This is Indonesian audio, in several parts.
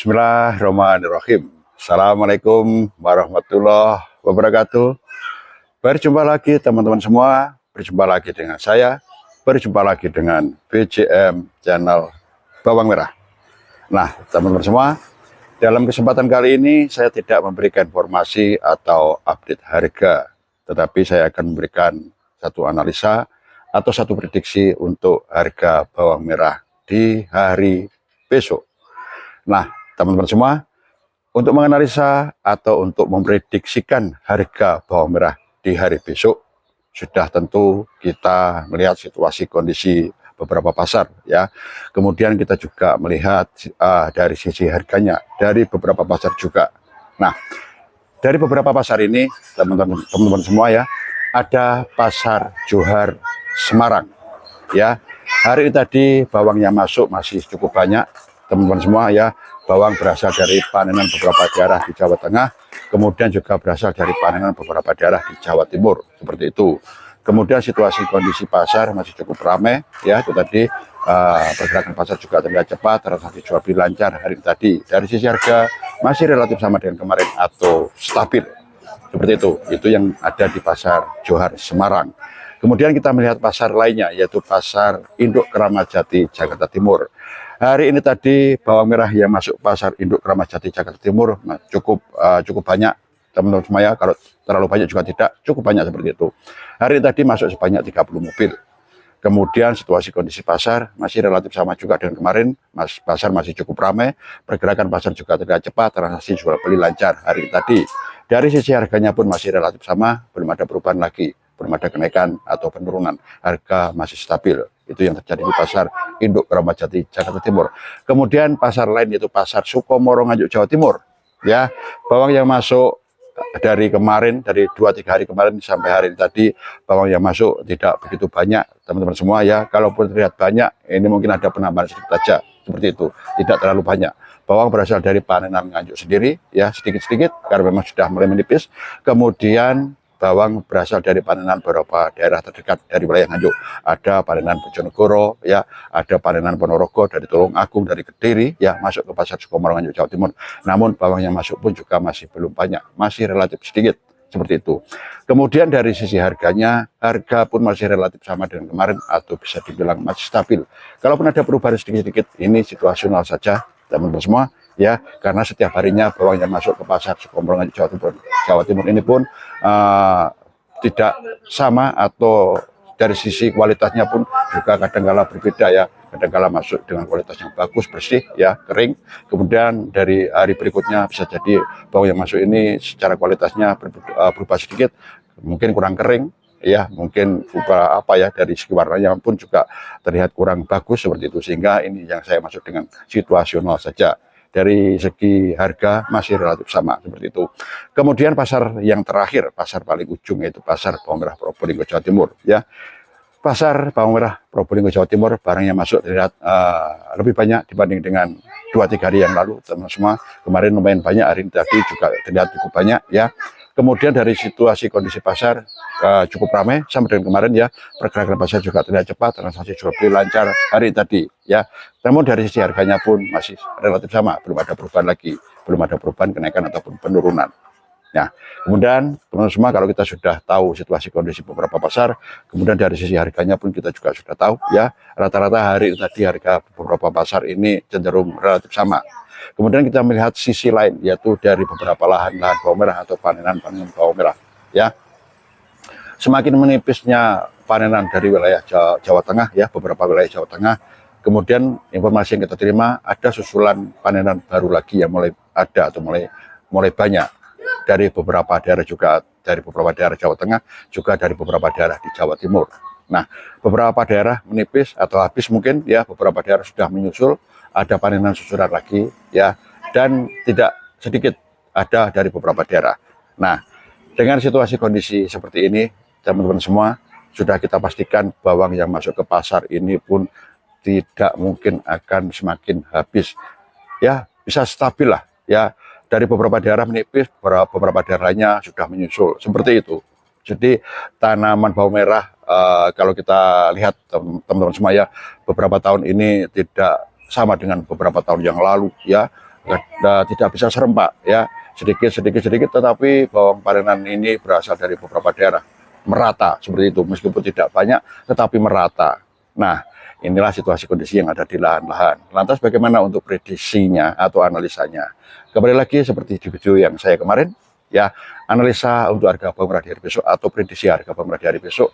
Bismillahirrahmanirrahim. Assalamualaikum warahmatullahi wabarakatuh. Berjumpa lagi teman-teman semua. Berjumpa lagi dengan saya. Berjumpa lagi dengan BJM Channel Bawang Merah. Nah, teman-teman semua, dalam kesempatan kali ini saya tidak memberikan informasi atau update harga, tetapi saya akan memberikan satu analisa atau satu prediksi untuk harga bawang merah di hari besok. Nah, teman-teman semua, untuk menganalisa atau untuk memprediksikan harga bawang merah di hari besok, sudah tentu kita melihat situasi kondisi beberapa pasar ya. Kemudian kita juga melihat dari sisi harganya dari beberapa pasar juga. Nah, dari beberapa pasar ini teman-teman semua ya, ada pasar Johar Semarang ya. Hari ini tadi bawang yang masuk masih cukup banyak teman-teman semua ya. Bawang berasal dari panenan beberapa daerah di Jawa Tengah, kemudian juga berasal dari panenan beberapa daerah di Jawa Timur, seperti itu. Kemudian situasi kondisi pasar masih cukup ramai ya, itu tadi pergerakan pasar juga terlihat cepat, transaksi jual beli lancar hari ini tadi. Dari sisi harga masih relatif sama dengan kemarin atau stabil, seperti itu yang ada di pasar Johar Semarang. Kemudian kita melihat pasar lainnya, yaitu pasar Induk Keramat Jati Jakarta Timur. Hari ini tadi bawang merah yang masuk pasar Induk Keramat Jati Jakarta Timur cukup banyak teman-teman semua ya. Kalau terlalu banyak juga tidak, cukup banyak seperti itu. Hari ini tadi masuk sebanyak 30 mobil. Kemudian situasi kondisi pasar masih relatif sama juga dengan kemarin. Pasar masih cukup ramai, pergerakan pasar juga terlihat cepat, transaksi jual beli lancar hari ini tadi. Dari sisi harganya pun masih relatif sama, belum ada perubahan lagi, belum ada kenaikan atau penurunan, harga masih stabil. Itu yang terjadi di pasar Induk Keramat Jati Jakarta Timur. Kemudian pasar lain yaitu pasar Sukomoro Nganjuk Jawa Timur ya. Bawang yang masuk dari kemarin, dari 2-3 hari kemarin sampai hari ini tadi, bawang yang masuk tidak begitu banyak teman-teman semua ya. Kalaupun terlihat banyak, ini mungkin ada penambahan sedikit saja, seperti itu, tidak terlalu banyak. Bawang berasal dari panenan Nganjuk sendiri ya, sedikit-sedikit karena memang sudah mulai menipis. Kemudian bawang berasal dari panenan beberapa daerah terdekat dari wilayah Nganjuk. Ada panenan Bojonegoro ya, ada panenan Ponorogo, dari Tulungagung, dari Kediri ya, masuk ke pasar Sukomoro Nganjuk Jawa Timur. Namun bawang yang masuk pun juga masih belum banyak, masih relatif sedikit, seperti itu. Kemudian dari sisi harganya, harga pun masih relatif sama dengan kemarin atau bisa dibilang masih stabil. Kalaupun ada perubahan sedikit-sedikit, ini situasional saja teman-teman semua ya, karena setiap harinya bawang yang masuk ke pasar Sukomoro Nganjuk Jawa Timur ini pun tidak sama, atau dari sisi kualitasnya pun juga kadang-kala berbeda ya. Kadang-kala masuk dengan kualitas yang bagus, bersih ya, kering. Kemudian dari hari berikutnya bisa jadi bawang yang masuk ini secara kualitasnya berubah sedikit, mungkin kurang kering ya, mungkin berubah apa ya, dari segi warnanya pun juga terlihat kurang bagus, seperti itu. Sehingga ini yang saya masuk dengan situasional saja. Dari segi harga masih relatif sama, seperti itu. Kemudian pasar yang terakhir, pasar paling ujung, yaitu pasar bawang merah Probolinggo Jawa Timur ya. Pasar bawang merah Probolinggo Jawa Timur, barang yang masuk terlihat lebih banyak dibanding dengan 2-3 hari yang lalu teman-teman semua. Kemarin lumayan banyak, hari ini tadi juga terlihat cukup banyak ya. Kemudian dari situasi kondisi pasar cukup ramai sama dengan kemarin ya. Pergerakan pasar juga terlihat cepat, transaksi jual beli lancar hari tadi ya. Namun dari sisi harganya pun masih relatif sama, belum ada perubahan lagi, belum ada perubahan kenaikan ataupun penurunan. Nah, kemudian teman-teman semua, kalau kita sudah tahu situasi kondisi beberapa pasar, kemudian dari sisi harganya pun kita juga sudah tahu ya, rata-rata hari tadi harga beberapa pasar ini cenderung relatif sama. Kemudian kita melihat sisi lain, yaitu dari beberapa lahan-lahan bawang merah atau panenan bawang merah ya. Semakin menipisnya panenan dari wilayah Jawa Tengah ya, beberapa wilayah Jawa Tengah. Kemudian informasi yang kita terima, ada susulan panenan baru lagi yang mulai ada atau mulai banyak dari beberapa daerah, juga dari beberapa daerah Jawa Tengah, juga dari beberapa daerah di Jawa Timur. Nah, beberapa daerah menipis atau habis mungkin ya, beberapa daerah sudah menyusul, ada panenan susulan lagi ya, dan tidak sedikit ada dari beberapa daerah. Nah, dengan situasi kondisi seperti ini, teman-teman semua, sudah kita pastikan bawang yang masuk ke pasar ini pun tidak mungkin akan semakin habis ya, bisa stabil lah ya. Dari beberapa daerah menipis, beberapa daerahnya sudah menyusul, seperti itu. Jadi tanaman bawang merah kalau kita lihat teman-teman semua ya, beberapa tahun ini tidak sama dengan beberapa tahun yang lalu ya. tidak bisa serempak ya, sedikit, tetapi bawang parenan ini berasal dari beberapa daerah, merata seperti itu, meskipun tidak banyak tetapi merata. Nah, inilah situasi kondisi yang ada di lahan-lahan. Lantas bagaimana untuk prediksinya atau analisanya? Kembali lagi seperti di video yang saya kemarin, ya, analisa untuk harga bawang merah di hari besok atau prediksi harga bawang merah di hari besok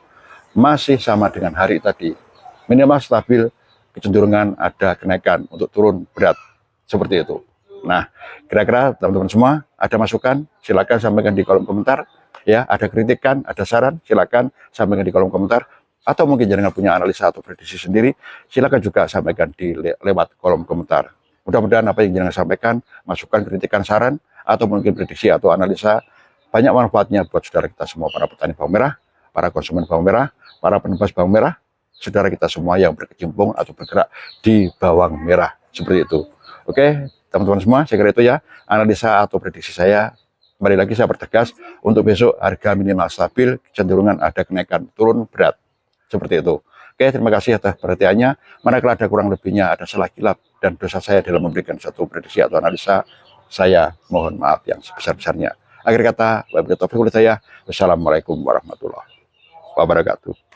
masih sama dengan hari tadi. Minimal stabil, kecenderungan ada kenaikan untuk turun berat, seperti itu. Nah, kira-kira teman-teman semua ada masukan, silakan sampaikan di kolom komentar. Ya, ada kritikan, ada saran, silakan sampaikan di kolom komentar. Atau mungkin jangan punya analisa atau prediksi sendiri, silakan juga sampaikan di lewat kolom komentar. Mudah-mudahan apa yang jangan sampaikan, masukan, kritikan, saran, atau mungkin prediksi atau analisa, banyak manfaatnya buat saudara kita semua, para petani bawang merah, para konsumen bawang merah, para penebas bawang merah, saudara kita semua yang berkecimpung atau bergerak di bawang merah, seperti itu. Oke, teman-teman semua, saya kira itu ya analisa atau prediksi saya. Kembali lagi saya pertegas, untuk besok harga minimal stabil, cenderungan ada kenaikan turun berat, seperti itu. Oke, terima kasih atas perhatiannya. Manakala ada kurang lebihnya, ada salah kilap dan dosa saya dalam memberikan satu prediksi atau analisa, saya mohon maaf yang sebesar-besarnya. Akhir kata, wabillahi taufiq walhidayah. Wassalamualaikum warahmatullahi wabarakatuh.